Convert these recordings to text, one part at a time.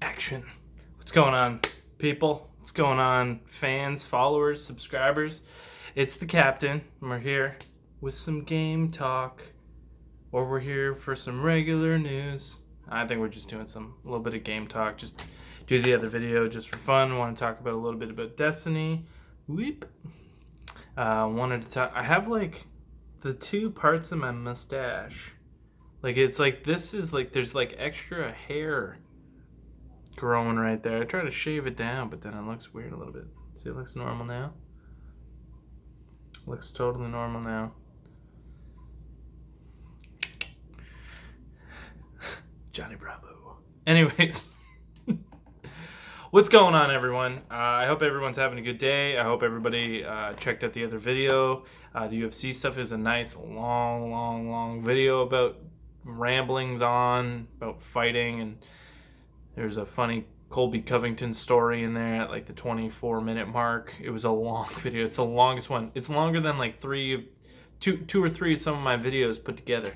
Action. What's going on, people? What's going on, fans, followers, subscribers? It's the captain, and we're here with some game talk, or we're here for some regular news. I think we're just doing a little bit of game talk. Just do the other video just for fun. I want to talk about a little bit about Destiny. Weep. Wanted to talk. I have like the two parts of my mustache. Like it's like this is like there's like extra hair growing right there. I try to shave it down, but then it looks weird a little bit. See, it looks normal now. Looks totally normal now. Johnny Bravo. Anyways, what's going on, everyone? I hope everyone's having a good day. I hope everybody checked out the other video. The UFC stuff is a nice, long video about ramblings on, about fighting, and there's a funny Colby Covington story in there at like the 24-minute mark. It was a long video. It's the longest one. It's longer than like two or three of some of my videos put together.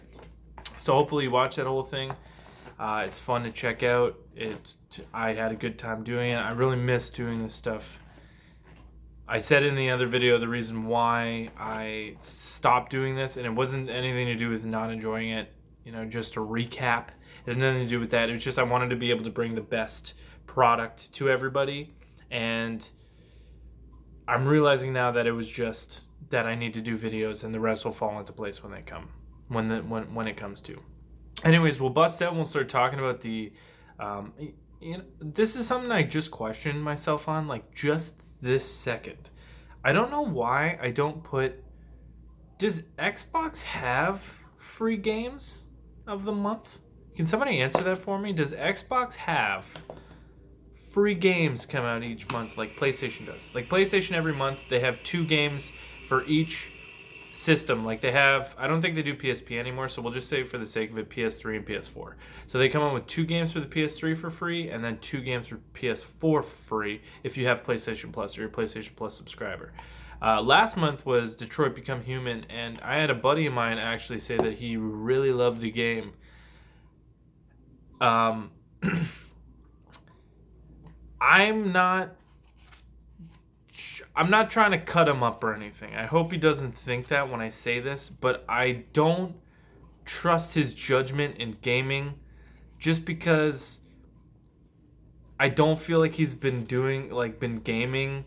So hopefully you watch that whole thing. It's fun to check out. I had a good time doing it. I really miss doing this stuff. I said in the other video the reason why I stopped doing this, and it wasn't anything to do with not enjoying it. You know, just a recap. It had nothing to do with that. It was just I wanted to be able to bring the best product to everybody, and I'm realizing now that it was just that I need to do videos, and the rest will fall into place when they come, when it comes to. Anyways, we'll bust out and we'll start talking about the. This is something I just questioned myself on, like just this second. I don't know why I don't put. Does Xbox have free games of the month? Can somebody answer that for me? Does Xbox have free games come out each month like PlayStation does? Like PlayStation every month, they have 2 games for each system. Like they have, I don't think they do PSP anymore, so we'll just say for the sake of it, PS3 and PS4. So they come out with 2 games for the PS3 for free, and then 2 games for PS4 for free if you have PlayStation Plus or you're a PlayStation Plus subscriber. Last month was Detroit Become Human, and I had a buddy of mine actually say that he really loved the game. I'm not trying to cut him up or anything. I hope he doesn't think that when I say this, but I don't trust his judgment in gaming just because I don't feel like he's been gaming.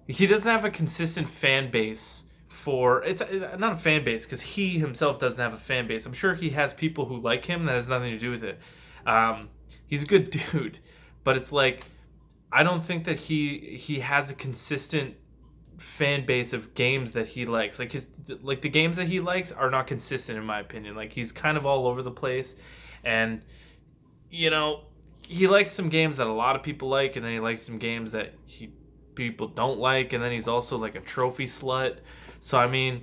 He doesn't have a consistent fan base it's not a fan base because he himself doesn't have a fan base. I'm sure he has people who like him. That has nothing to do with it. He's a good dude, but it's like I don't think that he has a consistent fan base of games that he likes. Like the games that he likes are not consistent in my opinion. Like he's kind of all over the place, and you know he likes some games that a lot of people like, and then he likes some games that people don't like, and then he's also like a trophy slut. So I mean,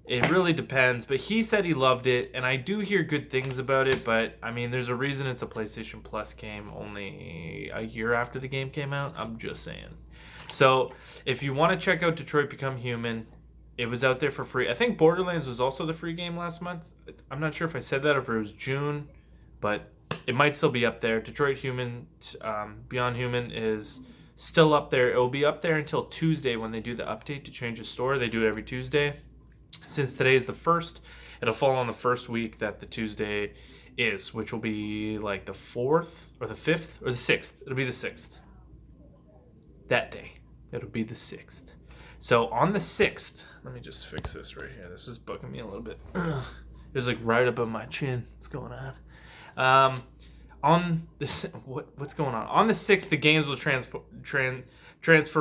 it really depends, but he said he loved it, and I do hear good things about it, but I mean, there's a reason it's a PlayStation Plus game only a year after the game came out. I'm just saying. So if you want to check out Detroit Become Human, it was out there for free. I think Borderlands was also the free game last month. I'm not sure if I said that or if it was June, but it might still be up there. Detroit Human, Beyond Human is still up there. It will be up there until Tuesday when they do the update to change the store. They do it every Tuesday. Since today is the 1st, it'll fall on the first week that the Tuesday is, which will be like the 4th or the 5th or the 6th. It'll be the 6th. That day. It'll be the 6th. So on the 6th, let me just fix this right here. This is bugging me a little bit. It was like right above my chin. What's going on? On this, what's going on? On the 6th, the games will transfer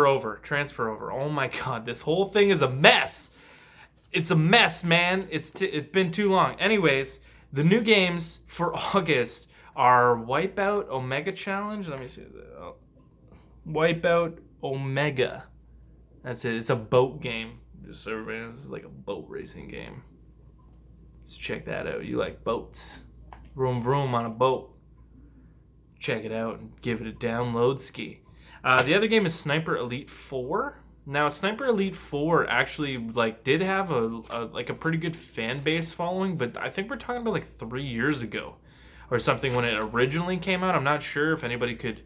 over. Oh my God, this whole thing is a mess. It's a mess, man. It's been too long. Anyways, the new games for August are Wipeout Omega Challenge. Let me see. Wipeout Omega. That's it. It's a boat game. Just so everybody knows, it's like a boat racing game. Let's check that out. You like boats? Vroom vroom on a boat. Check it out and give it a download ski. The other game is Sniper Elite 4. Now, Sniper Elite 4 actually did have a pretty good fan base following, but I think we're talking about 3 years ago. or something when it originally came out. I'm not sure if anybody could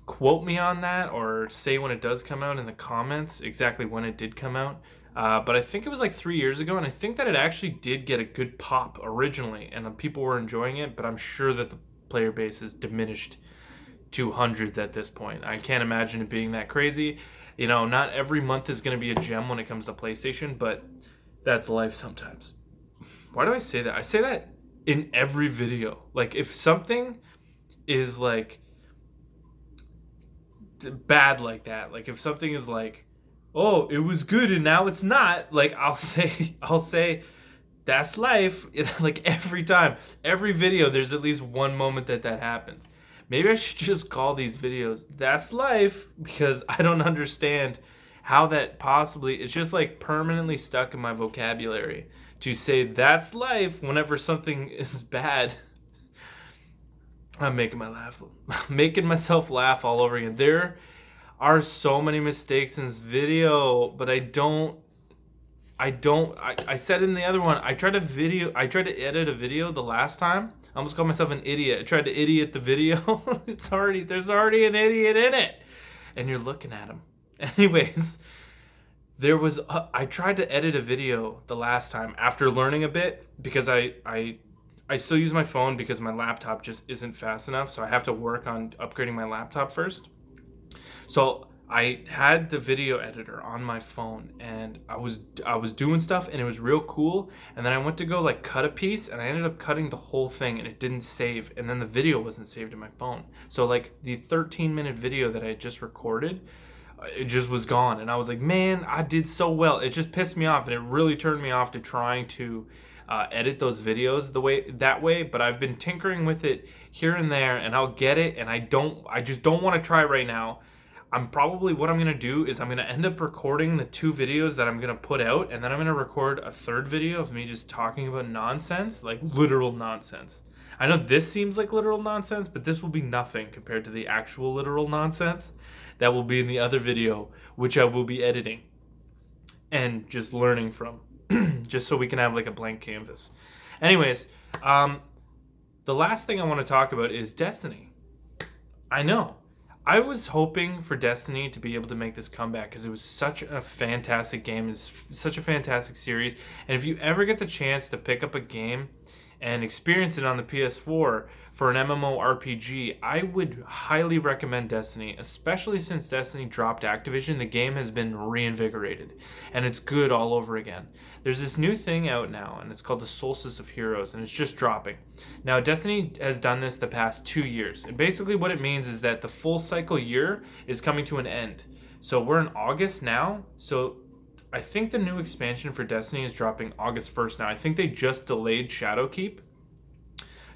quote me on that or say when it does come out in the comments exactly when it did come out. But I think it was like 3 years ago, and I think that it actually did get a good pop originally, and people were enjoying it, but I'm sure that the player base is diminished to hundreds at this point. I can't imagine it being that crazy. Not every month is going to be a gem when it comes to PlayStation, but that's life sometimes. Why do I say that? I say that in every video. Like, if something is like bad like that, like if something is like, oh, it was good and now it's not, like I'll say that's life. Like every time, every video, there's at least one moment that happens. Maybe I should just call these videos "That's Life" because I don't understand how that possibly. It's just like permanently stuck in my vocabulary to say "That's life" whenever something is bad. I'm making myself laugh all over again. There are so many mistakes in this video, but I said in the other one, I tried to edit a video the last time. I almost called myself an idiot. I tried to idiot the video. There's already an idiot in it. And you're looking at him. Anyways, I tried to edit a video the last time after learning a bit because I still use my phone because my laptop just isn't fast enough. So I have to work on upgrading my laptop first. So I had the video editor on my phone, and I was doing stuff, and it was real cool. And then I went to go like cut a piece, and I ended up cutting the whole thing, and it didn't save. And then the video wasn't saved in my phone. So like the 13-minute video that I had just recorded, it just was gone. And I was like, man, I did so well. It just pissed me off, and it really turned me off to trying to edit those videos that way. But I've been tinkering with it here and there, and I'll get it. And I just don't want to try right now. What I'm going to do is I'm going to end up recording the 2 videos that I'm going to put out, and then I'm going to record a 3rd video of me just talking about nonsense, like literal nonsense. I know this seems like literal nonsense, but this will be nothing compared to the actual literal nonsense that will be in the other video, which I will be editing and just learning from, just so we can have like a blank canvas. Anyways, the last thing I want to talk about is Destiny. I know. I was hoping for Destiny to be able to make this comeback because it was such a fantastic game. It's such a fantastic series. And if you ever get the chance to pick up a game and experience it on the PS4 for an MMORPG, I would highly recommend Destiny, especially since Destiny dropped Activision. The game has been reinvigorated, and it's good all over again. There's this new thing out now, and it's called the Solstice of Heroes, and it's just dropping. Now, Destiny has done this the past 2 years, and basically what it means is that the full cycle year is coming to an end. So we're in August now, so I think the new expansion for Destiny is dropping August 1st now. I think they just delayed Shadowkeep.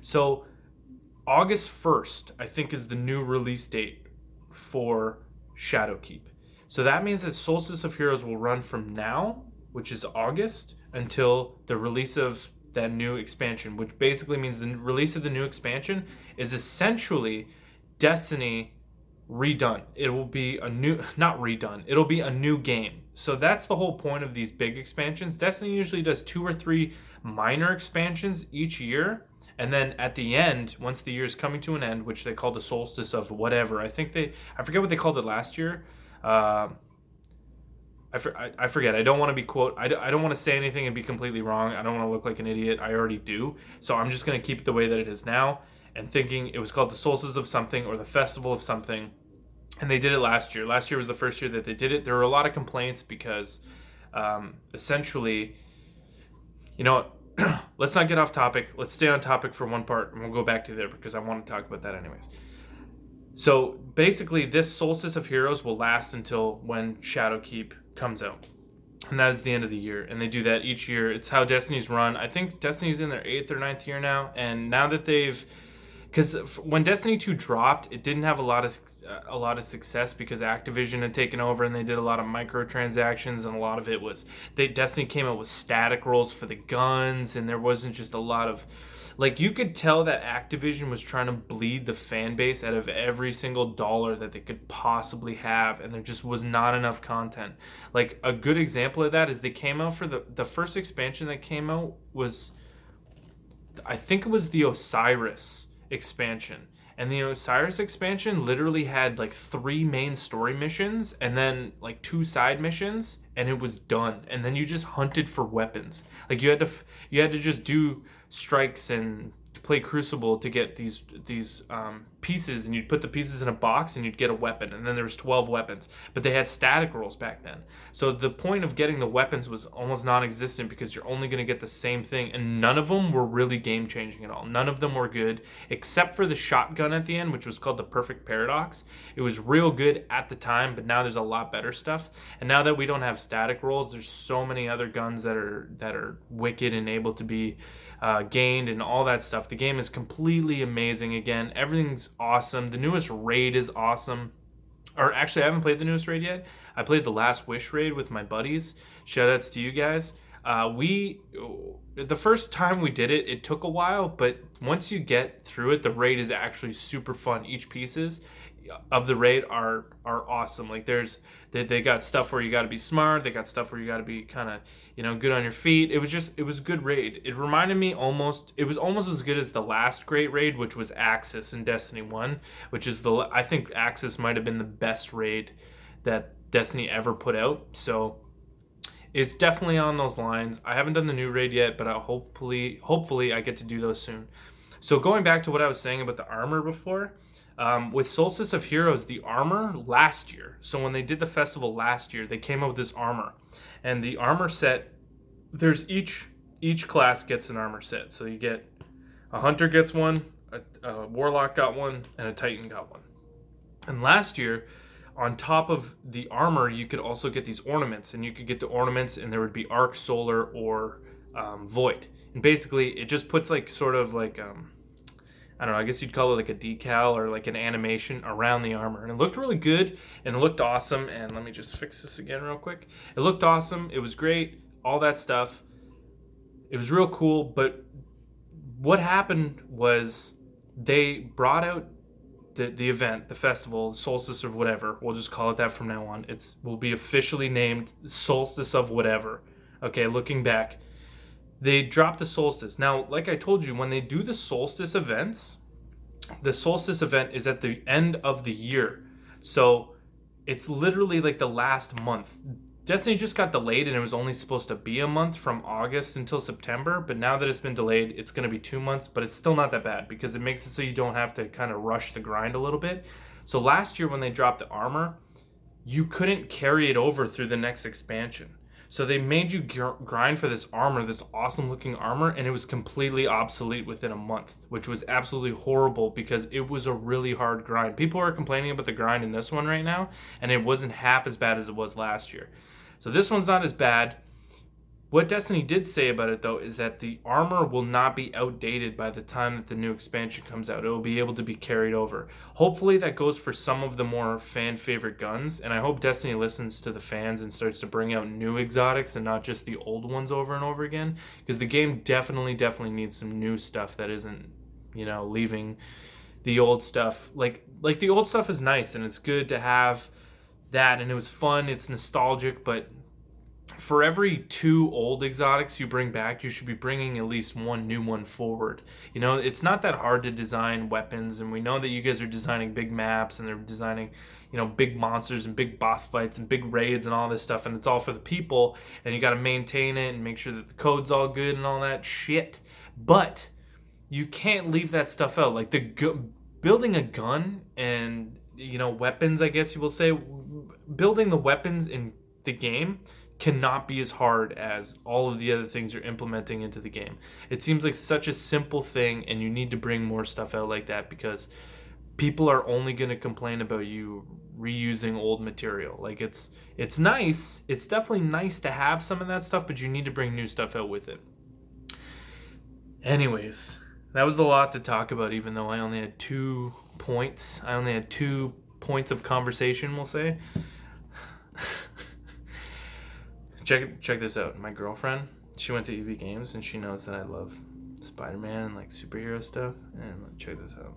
So August 1st, I think, is the new release date for Shadowkeep. So that means that Solstice of Heroes will run from now, which is August, until the release of that new expansion, which basically means the release of the new expansion is essentially Destiny redone. It will be not redone, it'll be a new game. So that's the whole point of these big expansions. Destiny usually does 2 or 3 minor expansions each year, and then at the end, once the year is coming to an end, which they call the solstice of whatever, I forget what they called it last year. I forget. I don't want to be I don't want to say anything and be completely wrong. I don't want to look like an idiot. I already do. So I'm just going to keep it the way that it is now, and thinking it was called the solstice of something or the festival of something. And they did it last year. Last year was the first year that they did it. There were a lot of complaints because essentially, let's not get off topic. Let's stay on topic for one part, and we'll go back to there because I want to talk about that anyways. So basically, this Solstice of Heroes will last until when Shadowkeep comes out. And that is the end of the year. And they do that each year. It's how Destiny's run. I think Destiny's in their 8th or 9th year now. And now that because when Destiny 2 dropped, it didn't have a lot of success because Activision had taken over and they did a lot of microtransactions, and a lot of it was Destiny came out with static rolls for the guns, and there wasn't just a lot of, like, you could tell that Activision was trying to bleed the fan base out of every single dollar that they could possibly have, and there just was not enough content. Like, a good example of that is they came out for the first expansion that came out was I think it was the Osiris expansion. And the Osiris expansion literally had like 3 main story missions and then like 2 side missions, and it was done. And then you just hunted for weapons. Like you had to just do strikes and play Crucible to get these pieces, and you'd put the pieces in a box and you'd get a weapon, and then there was 12 weapons, but they had static rolls back then. So the point of getting the weapons was almost non-existent because you're only going to get the same thing, and none of them were really game-changing at all. None of them were good, except for the shotgun at the end, which was called the Perfect Paradox. It was real good at the time, but now there's a lot better stuff. And now that we don't have static rolls, there's so many other guns that are wicked and able to be gained and all that stuff. The game is completely amazing again. Everything's awesome. The newest raid is awesome. Or actually, I haven't played the newest raid yet. I played the Last Wish raid with my buddies. Shoutouts to you guys. The first time we did it, it took a while, but once you get through it, the raid is actually super fun. Each pieces of the raid are awesome. Like they got stuff where you got to be smart. They got stuff where you got to be kind of good on your feet. It was good raid. It reminded me almost. It was almost as good as the last great raid, which was Axis in Destiny 1, which is I think Axis might have been the best raid that Destiny ever put out. So it's definitely on those lines. I haven't done the new raid yet, but hopefully I get to do those soon. So going back to what I was saying about the armor before. With Solstice of Heroes, the armor last year, so when they did the festival last year, they came out with this armor. And the armor set, there's each class gets an armor set. So you get a Hunter gets one, a Warlock got one, and a Titan got one. And last year, on top of the armor, you could also get these ornaments. And you could get the ornaments, and there would be Arc, Solar, or Void. And basically, it just puts like sort of like... I don't know, I guess you'd call it like a decal or like an animation around the armor. And it looked really good and it looked awesome. And let me just fix this again real quick. It looked awesome. It was great. All that stuff. It was real cool. But what happened was they brought out the event, the festival, Solstice or whatever. We'll just call it that from now on. Will be officially named Solstice of whatever. Okay, looking back. They dropped the Solstice. Now, like I told you, when they do the Solstice events, the Solstice event is at the end of the year. So it's literally like the last month. Destiny just got delayed and it was only supposed to be a month from August until September. But now that it's been delayed, it's going to be 2 months. But it's still not that bad because it makes it so you don't have to kind of rush the grind a little bit. So last year when they dropped the armor, you couldn't carry it over through the next expansion. So they made you grind for this armor, this awesome looking armor, and it was completely obsolete within a month, which was absolutely horrible because it was a really hard grind. People are complaining about the grind in this one right now, and it wasn't half as bad as it was last year. So this one's not as bad. What Destiny did say about it, though, is that the armor will not be outdated by the time that the new expansion comes out. It will be able to be carried over. Hopefully that goes for some of the more fan-favorite guns, and I hope Destiny listens to the fans and starts to bring out new exotics and not just the old ones over and over again, because the game definitely needs some new stuff that isn't, leaving the old stuff. Like the old stuff is nice, and it's good to have that, and it was fun, it's nostalgic, but for every 2 old exotics you bring back, you should be bringing at least 1 new one forward. It's not that hard to design weapons, and we know that you guys are designing big maps and they're designing, big monsters and big boss fights and big raids and all this stuff, and it's all for the people, and you got to maintain it and make sure that the code's all good and all that shit. But you can't leave that stuff out. Like building a gun and, weapons, I guess you will say, building the weapons in the game cannot be as hard as all of the other things you're implementing into the game. It seems like such a simple thing, and you need to bring more stuff out like that because people are only going to complain about you reusing old material. Like it's nice. It's definitely nice to have some of that stuff, but you need to bring new stuff out with it. Anyways, that was a lot to talk about, even though I only had 2 points. I only had 2 points of conversation, we'll say. Check this out. My girlfriend, she went to EB Games and she knows that I love Spider-Man and like superhero stuff. And check this out.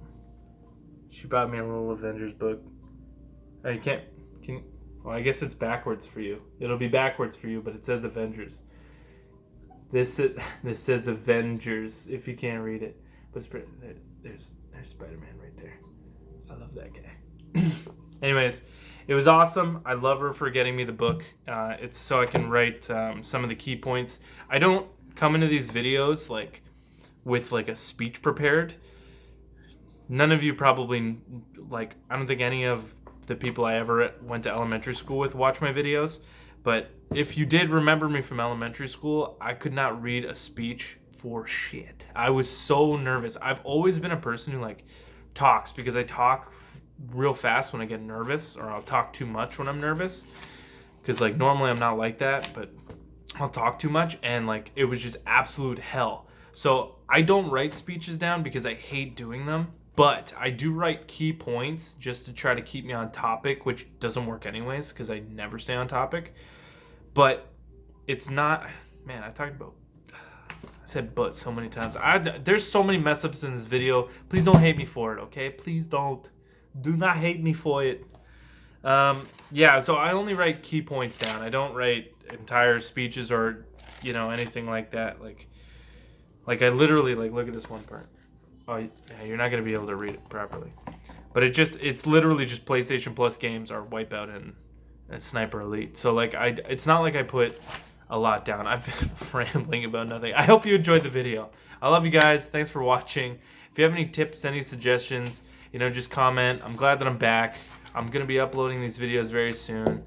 She bought me a little Avengers book. Oh, you can't. Well, I guess it's backwards for you. It'll be backwards for you, but it says Avengers. this says Avengers if you can't read it. But there's Spider-Man right there. I love that guy. Anyways, it was awesome. I love her for getting me the book. It's so I can write some of the key points. I don't come into these videos like with like a speech prepared. None of you probably, like, I don't think any of the people I ever went to elementary school with watch my videos. But if you did remember me from elementary school, I could not read a speech for shit. I was so nervous. I've always been a person who like talks because I talk real fast when I get nervous, or I'll talk too much when I'm nervous. Because like normally I'm not like that, but I'll talk too much, and like it was just absolute hell. So I don't write speeches down because I hate doing them. But I do write key points just to try to keep me on topic, which doesn't work anyways because I never stay on topic. But it's not, man, I said but so many times. There's so many mess ups in this video. Please don't hate me for it, okay? Please don't. Do not hate me for it. Yeah, so I only write key points down. I don't write entire speeches or, anything like that. Like I literally, like, look at this one part. Oh, yeah, you're not going to be able to read it properly. But it's literally just PlayStation Plus games are Wipeout and Sniper Elite. So, like, it's not like I put a lot down. I've been rambling about nothing. I hope you enjoyed the video. I love you guys. Thanks for watching. If you have any tips, any suggestions, just comment. I'm glad that I'm back. I'm going to be uploading these videos very soon.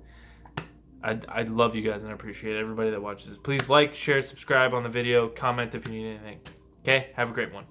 I love you guys, and I appreciate everybody that watches. Please like, share, subscribe on the video. Comment if you need anything. Okay? Have a great one.